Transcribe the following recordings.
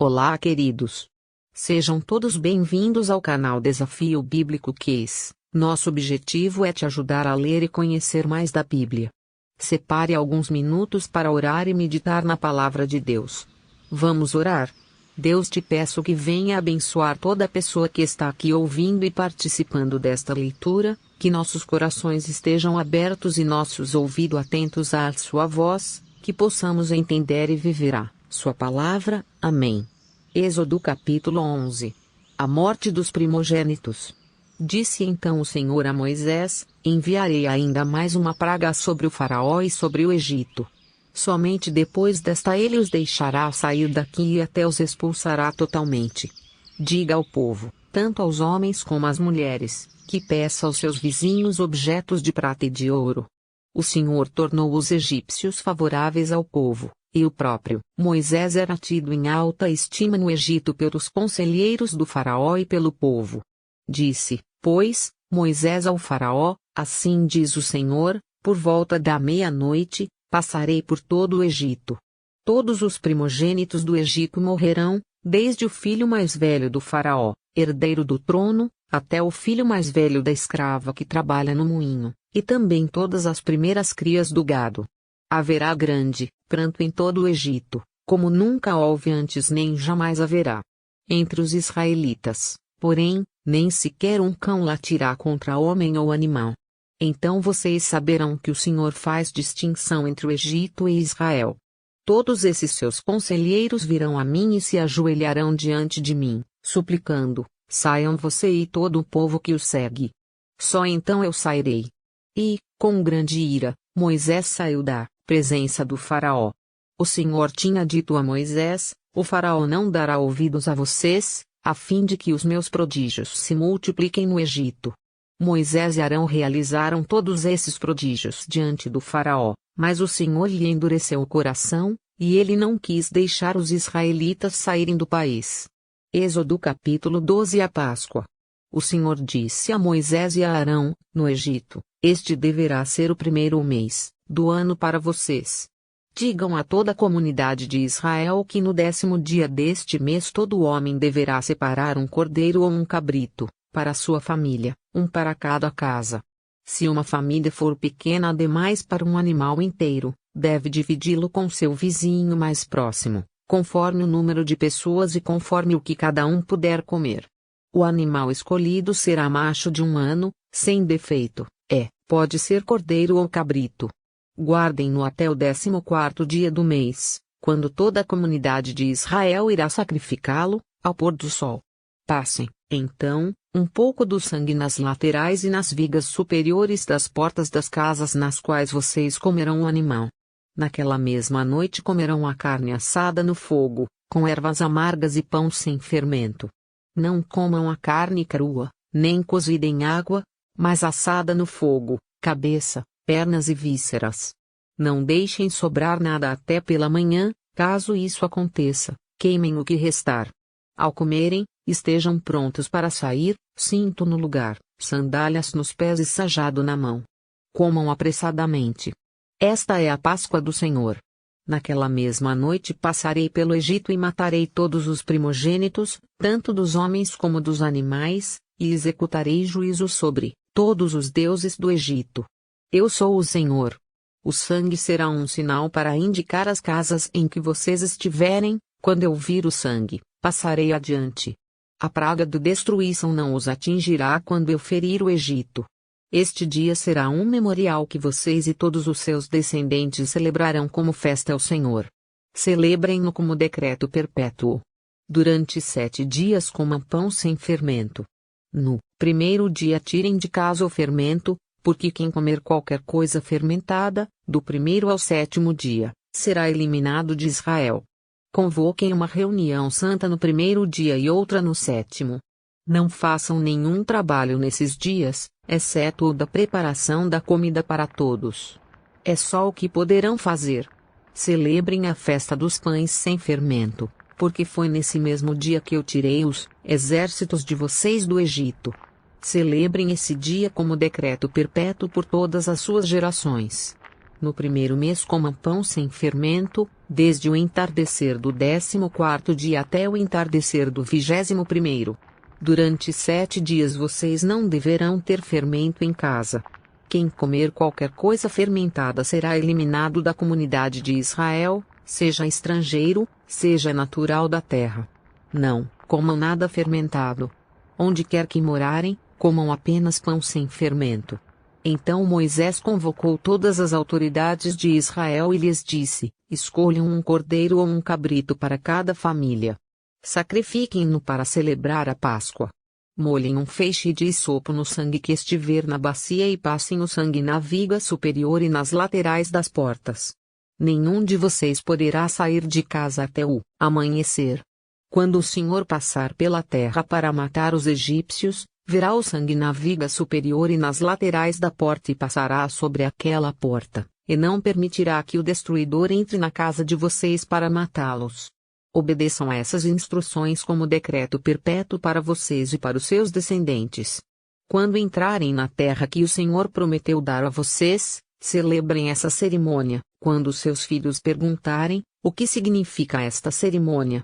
Olá, queridos. Sejam todos bem-vindos ao canal Desafio Bíblico Case. Nosso objetivo é te ajudar a ler e conhecer mais da Bíblia. Separe alguns minutos para orar e meditar na palavra de Deus. Vamos orar? Deus, te peço que venha abençoar toda pessoa que está aqui ouvindo e participando desta leitura, que nossos corações estejam abertos e nossos ouvidos atentos à sua voz, que possamos entender e viver a sua palavra. Amém. Êxodo capítulo 11. A morte dos primogênitos. Disse então o Senhor a Moisés: enviarei ainda mais uma praga sobre o Faraó e sobre o Egito. Somente depois desta ele os deixará sair daqui e até os expulsará totalmente. Diga ao povo, tanto aos homens como às mulheres, que peça aos seus vizinhos objetos de prata e de ouro. O Senhor tornou os egípcios favoráveis ao povo, e o próprio Moisés era tido em alta estima no Egito pelos conselheiros do Faraó e pelo povo. Disse, pois, Moisés ao Faraó: assim diz o Senhor, por volta da meia-noite, passarei por todo o Egito. Todos os primogênitos do Egito morrerão, desde o filho mais velho do Faraó, herdeiro do trono, até o filho mais velho da escrava que trabalha no moinho, e também todas as primeiras crias do gado. Haverá grande pranto em todo o Egito, como nunca houve antes nem jamais haverá. Entre os israelitas, porém, nem sequer um cão latirá contra homem ou animal. Então vocês saberão que o Senhor faz distinção entre o Egito e Israel. Todos esses seus conselheiros virão a mim e se ajoelharão diante de mim, suplicando: saiam você e todo o povo que o segue. Só então eu sairei. E, com grande ira, Moisés saiu da presença do Faraó. O Senhor tinha dito a Moisés: o Faraó não dará ouvidos a vocês, a fim de que os meus prodígios se multipliquem no Egito. Moisés e Arão realizaram todos esses prodígios diante do Faraó, mas o Senhor lhe endureceu o coração, e ele não quis deixar os israelitas saírem do país. Êxodo capítulo 12. A Páscoa. O Senhor disse a Moisés e a Arão: no Egito, este deverá ser o primeiro mês do ano para vocês. Digam a toda a comunidade de Israel que no 10º dia deste mês todo homem deverá separar um cordeiro ou um cabrito, para sua família, um para cada casa. Se uma família for pequena demais para um animal inteiro, deve dividi-lo com seu vizinho mais próximo, conforme o número de pessoas e conforme o que cada um puder comer. O animal escolhido será macho de 1 ano, sem defeito, pode ser cordeiro ou cabrito. Guardem-no até o 14º dia do mês, quando toda a comunidade de Israel irá sacrificá-lo, ao pôr do sol. Passem, então, um pouco do sangue nas laterais e nas vigas superiores das portas das casas nas quais vocês comerão o animal. Naquela mesma noite comerão a carne assada no fogo, com ervas amargas e pão sem fermento. Não comam a carne crua, nem cozida em água, mas assada no fogo, cabeça, pernas e vísceras. Não deixem sobrar nada até pela manhã. Caso isso aconteça, queimem o que restar. Ao comerem, estejam prontos para sair, cinto no lugar, sandálias nos pés e sajado na mão. Comam apressadamente. Esta é a Páscoa do Senhor. Naquela mesma noite passarei pelo Egito e matarei todos os primogênitos, tanto dos homens como dos animais, e executarei juízo sobre todos os deuses do Egito. Eu sou o Senhor. O sangue será um sinal para indicar as casas em que vocês estiverem. Quando eu vir o sangue, passarei adiante. A praga de destruição não os atingirá quando eu ferir o Egito. Este dia será um memorial que vocês e todos os seus descendentes celebrarão como festa ao Senhor. Celebrem-no como decreto perpétuo. Durante 7 dias comam pão sem fermento. No primeiro dia tirem de casa o fermento, porque quem comer qualquer coisa fermentada, do 1º ao 7º dia, será eliminado de Israel. Convoquem uma reunião santa no 1º dia e outra no 7º. Não façam nenhum trabalho nesses dias, exceto o da preparação da comida para todos. É só o que poderão fazer. Celebrem a festa dos pães sem fermento, porque foi nesse mesmo dia que eu tirei os exércitos de vocês do Egito. Celebrem esse dia como decreto perpétuo por todas as suas gerações. No 1º mês comam pão sem fermento, desde o entardecer do 14º dia até o entardecer do 21º. Durante 7 dias vocês não deverão ter fermento em casa. Quem comer qualquer coisa fermentada será eliminado da comunidade de Israel, seja estrangeiro, seja natural da terra. Não comam nada fermentado. Onde quer que morarem, comam apenas pão sem fermento. Então Moisés convocou todas as autoridades de Israel e lhes disse: escolham um cordeiro ou um cabrito para cada família. Sacrifiquem-no para celebrar a Páscoa. Molhem um feixe de hisopo no sangue que estiver na bacia e passem o sangue na viga superior e nas laterais das portas. Nenhum de vocês poderá sair de casa até o amanhecer. Quando o Senhor passar pela terra para matar os egípcios, verá o sangue na viga superior e nas laterais da porta e passará sobre aquela porta, e não permitirá que o destruidor entre na casa de vocês para matá-los. Obedeçam essas instruções como decreto perpétuo para vocês e para os seus descendentes. Quando entrarem na terra que o Senhor prometeu dar a vocês, celebrem essa cerimônia. Quando seus filhos perguntarem: o que significa esta cerimônia?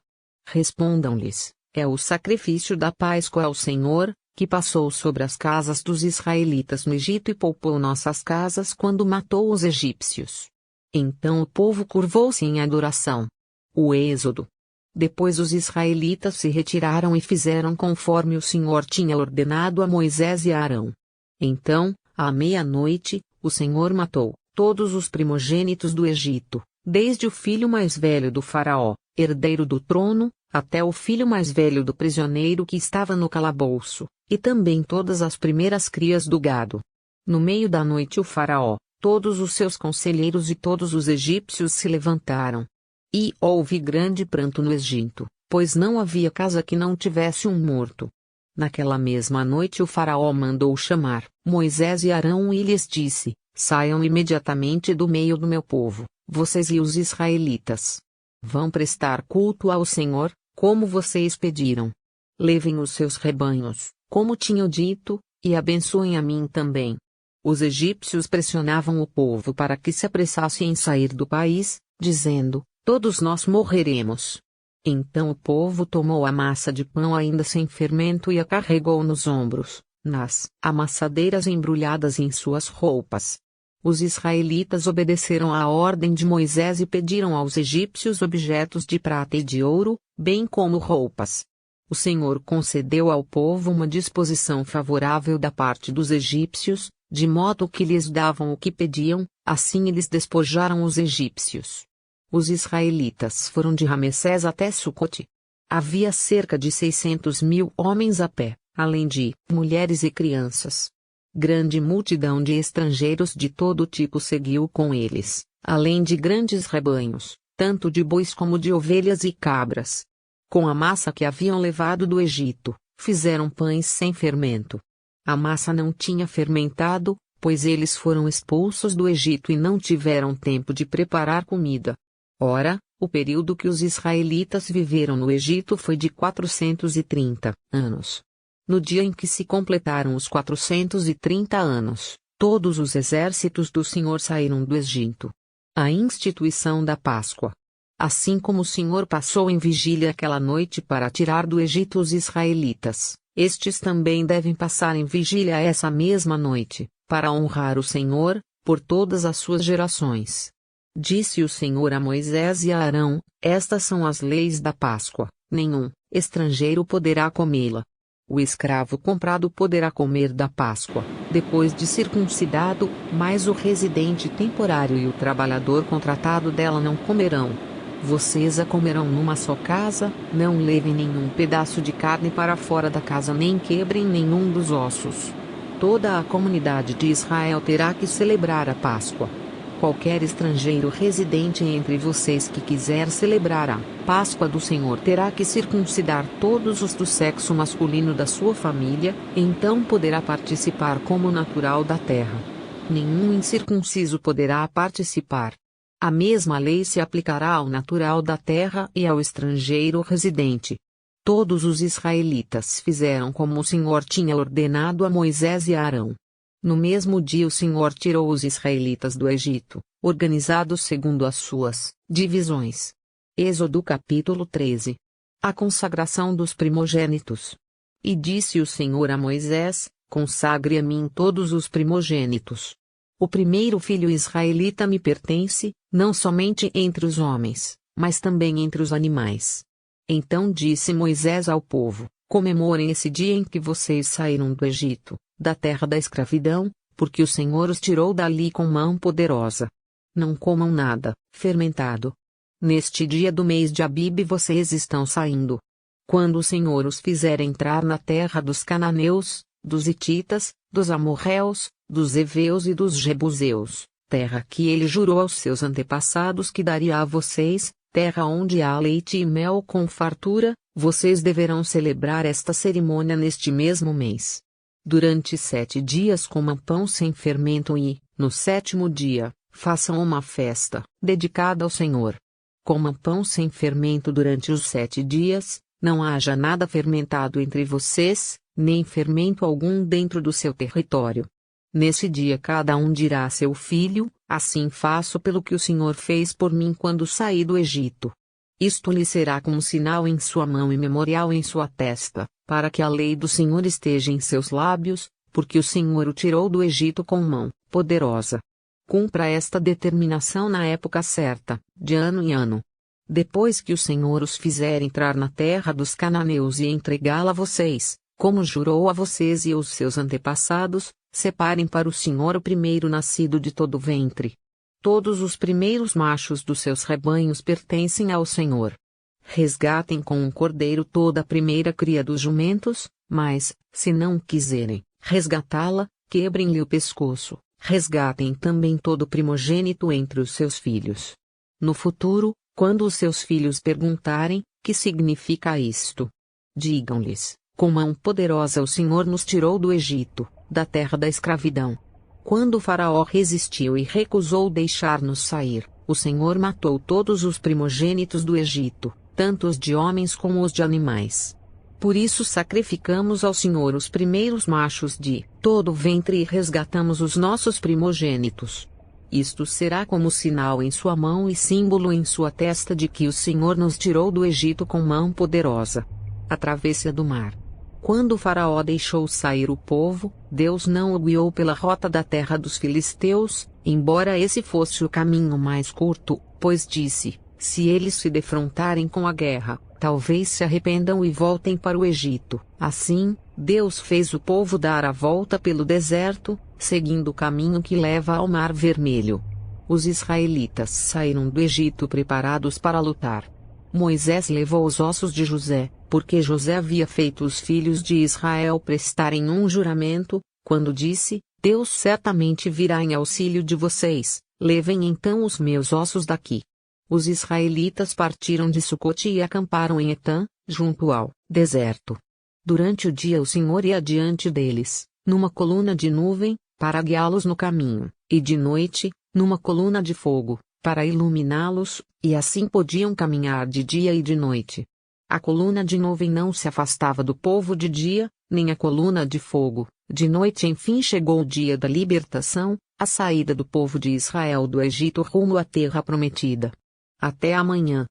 Respondam-lhes: é o sacrifício da Páscoa ao Senhor, que passou sobre as casas dos israelitas no Egito e poupou nossas casas quando matou os egípcios. Então o povo curvou-se em adoração. O Êxodo. Depois os israelitas se retiraram e fizeram conforme o Senhor tinha ordenado a Moisés e a Arão. Então, à meia-noite, o Senhor matou todos os primogênitos do Egito, desde o filho mais velho do faraó, herdeiro do trono, até o filho mais velho do prisioneiro que estava no calabouço, e também todas as primeiras crias do gado. No meio da noite o faraó, todos os seus conselheiros e todos os egípcios se levantaram. E houve grande pranto no Egito, pois não havia casa que não tivesse um morto. Naquela mesma noite o faraó mandou chamar Moisés e Arão e lhes disse: saiam imediatamente do meio do meu povo, vocês e os israelitas. Vão prestar culto ao Senhor, como vocês pediram. Levem os seus rebanhos, como tinham dito, e abençoem a mim também. Os egípcios pressionavam o povo para que se apressasse em sair do país, dizendo: todos nós morreremos. Então o povo tomou a massa de pão ainda sem fermento e a carregou nos ombros, nas amassadeiras embrulhadas em suas roupas. Os israelitas obedeceram à ordem de Moisés e pediram aos egípcios objetos de prata e de ouro, bem como roupas. O Senhor concedeu ao povo uma disposição favorável da parte dos egípcios, de modo que lhes davam o que pediam, assim eles despojaram os egípcios. Os israelitas foram de Ramessés até Sucote. Havia cerca de 600.000 homens a pé, além de mulheres e crianças. Grande multidão de estrangeiros de todo tipo seguiu com eles, além de grandes rebanhos, tanto de bois como de ovelhas e cabras. Com a massa que haviam levado do Egito, fizeram pães sem fermento. A massa não tinha fermentado, pois eles foram expulsos do Egito e não tiveram tempo de preparar comida. Ora, o período que os israelitas viveram no Egito foi de 430 anos. No dia em que se completaram os 430 anos, todos os exércitos do Senhor saíram do Egito. A instituição da Páscoa. Assim como o Senhor passou em vigília aquela noite para tirar do Egito os israelitas, estes também devem passar em vigília essa mesma noite, para honrar o Senhor, por todas as suas gerações. Disse o Senhor a Moisés e a Arão: estas são as leis da Páscoa, nenhum estrangeiro poderá comê-la. O escravo comprado poderá comer da Páscoa, depois de circuncidado, mas o residente temporário e o trabalhador contratado dela não comerão. Vocês a comerão numa só casa, não levem nenhum pedaço de carne para fora da casa nem quebrem nenhum dos ossos. Toda a comunidade de Israel terá que celebrar a Páscoa. Qualquer estrangeiro residente entre vocês que quiser celebrar a Páscoa do Senhor terá que circuncidar todos os do sexo masculino da sua família, então poderá participar como natural da terra. Nenhum incircunciso poderá participar. A mesma lei se aplicará ao natural da terra e ao estrangeiro residente. Todos os israelitas fizeram como o Senhor tinha ordenado a Moisés e a Arão. No mesmo dia o Senhor tirou os israelitas do Egito, organizados segundo as suas divisões. Êxodo capítulo 13. A consagração dos primogênitos. E disse o Senhor a Moisés: Consagre a mim todos os primogênitos. O primeiro filho israelita me pertence, não somente entre os homens, mas também entre os animais. Então disse Moisés ao povo: Comemorem esse dia em que vocês saíram do Egito, da terra da escravidão, porque o Senhor os tirou dali com mão poderosa. Não comam nada fermentado. Neste dia do mês de Abibe vocês estão saindo. Quando o Senhor os fizer entrar na terra dos cananeus, dos hititas, dos amorreus, dos heveus e dos jebuseus, terra que ele jurou aos seus antepassados que daria a vocês, terra onde há leite e mel com fartura, vocês deverão celebrar esta cerimônia neste mesmo mês. Durante 7 dias comam pão sem fermento e, no 7º dia, façam uma festa, dedicada ao Senhor. Comam pão sem fermento durante os 7 dias, não haja nada fermentado entre vocês, nem fermento algum dentro do seu território. Nesse dia cada um dirá a seu filho: Assim faço pelo que o Senhor fez por mim quando saí do Egito. Isto lhe será como sinal em sua mão e memorial em sua testa, para que a lei do Senhor esteja em seus lábios, porque o Senhor o tirou do Egito com mão poderosa. Cumpra esta determinação na época certa, de ano em ano. Depois que o Senhor os fizer entrar na terra dos cananeus e entregá-la a vocês, como jurou a vocês e aos seus antepassados, separem para o Senhor o primeiro nascido de todo o ventre. Todos os primeiros machos dos seus rebanhos pertencem ao Senhor. Resgatem com um cordeiro toda a primeira cria dos jumentos, mas, se não quiserem resgatá-la, quebrem-lhe o pescoço. Resgatem também todo o primogênito entre os seus filhos. No futuro, quando os seus filhos perguntarem: Que significa isto? Digam-lhes: Com mão poderosa o Senhor nos tirou do Egito, da terra da escravidão. Quando o Faraó resistiu e recusou deixar-nos sair, o Senhor matou todos os primogênitos do Egito, tanto os de homens como os de animais. Por isso sacrificamos ao Senhor os primeiros machos de todo o ventre e resgatamos os nossos primogênitos. Isto será como sinal em sua mão e símbolo em sua testa de que o Senhor nos tirou do Egito com mão poderosa. A travessia do mar. Quando o Faraó deixou sair o povo, Deus não o guiou pela rota da terra dos filisteus, embora esse fosse o caminho mais curto, pois disse: Se eles se defrontarem com a guerra, talvez se arrependam e voltem para o Egito. Assim, Deus fez o povo dar a volta pelo deserto, seguindo o caminho que leva ao Mar Vermelho. Os israelitas saíram do Egito preparados para lutar. Moisés levou os ossos de José, porque José havia feito os filhos de Israel prestarem um juramento, quando disse: Deus certamente virá em auxílio de vocês, levem então os meus ossos daqui. Os israelitas partiram de Sucote e acamparam em Etã, junto ao deserto. Durante o dia o Senhor ia diante deles, numa coluna de nuvem, para guiá-los no caminho, e de noite, numa coluna de fogo, para iluminá-los, e assim podiam caminhar de dia e de noite. A coluna de nuvem não se afastava do povo de dia, nem a coluna de fogo. De noite enfim chegou o dia da libertação, a saída do povo de Israel do Egito rumo à terra prometida. Até amanhã.